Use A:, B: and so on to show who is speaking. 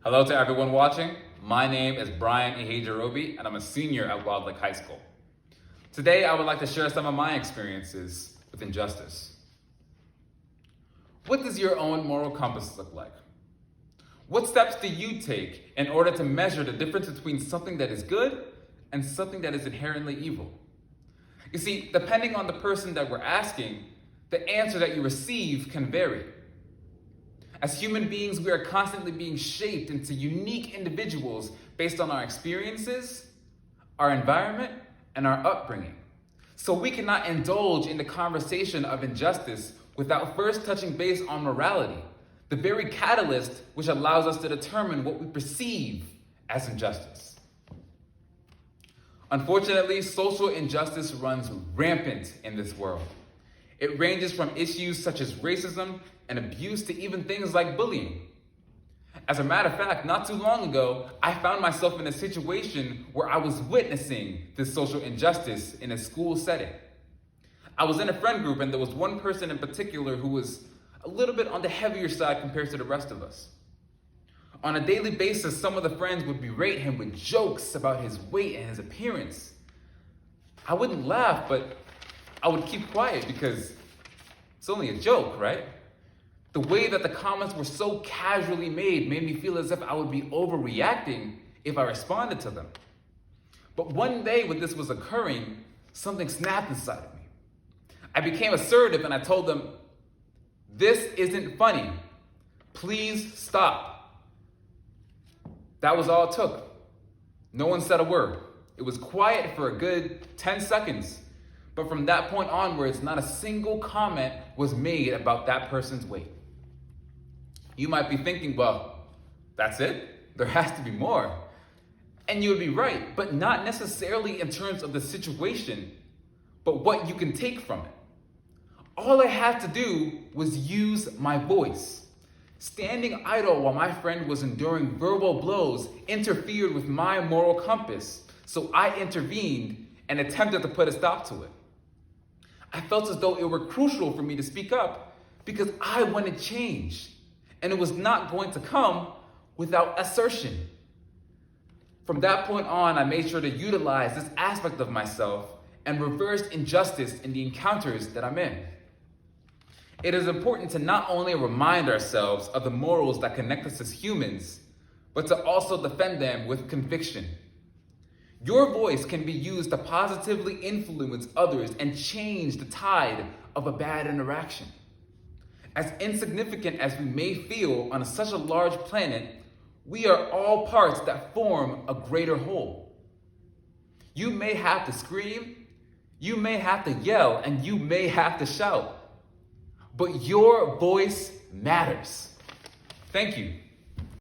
A: Hello to everyone watching. My name is Brian Ihejurobi, and I'm a senior at Wildlife High School. Today, I would like to share some of my experiences with injustice. What does your own moral compass look like? What steps do you take in order to measure the difference between something that is good and something that is inherently evil? You see, depending on the person that we're asking, the answer that you receive can vary. As human beings, we are constantly being shaped into unique individuals based on our experiences, our environment, and our upbringing. So we cannot indulge in the conversation of injustice without first touching base on morality, the very catalyst which allows us to determine what we perceive as injustice. Unfortunately, social injustice runs rampant in this world. It ranges from issues such as racism and abuse to even things like bullying. As a matter of fact, not too long ago, I found myself in a situation where I was witnessing this social injustice in a school setting. I was in a friend group, and there was one person in particular who was a little bit on the heavier side compared to the rest of us. On a daily basis, some of the friends would berate him with jokes about his weight and his appearance. I wouldn't laugh, but I would keep quiet because it's only a joke, right? The way that the comments were so casually made me feel as if I would be overreacting if I responded to them. But one day when this was occurring, something snapped inside of me. I became assertive and I told them, "This isn't funny. Please stop." That was all it took. No one said a word. It was quiet for a good 10 seconds. But from that point onwards, not a single comment was made about that person's weight. You might be thinking, well, that's it? There has to be more. And you would be right, but not necessarily in terms of the situation, but what you can take from it. All I had to do was use my voice. Standing idle while my friend was enduring verbal blows interfered with my moral compass, so I intervened and attempted to put a stop to it. I felt as though it were crucial for me to speak up because I wanted change, and it was not going to come without assertion. From that point on, I made sure to utilize this aspect of myself and reverse injustice in the encounters that I'm in. It is important to not only remind ourselves of the morals that connect us as humans, but to also defend them with conviction. Your voice can be used to positively influence others and change the tide of a bad interaction. As insignificant as we may feel on such a large planet, we are all parts that form a greater whole. You may have to scream, you may have to yell, and you may have to shout, but your voice matters. Thank you.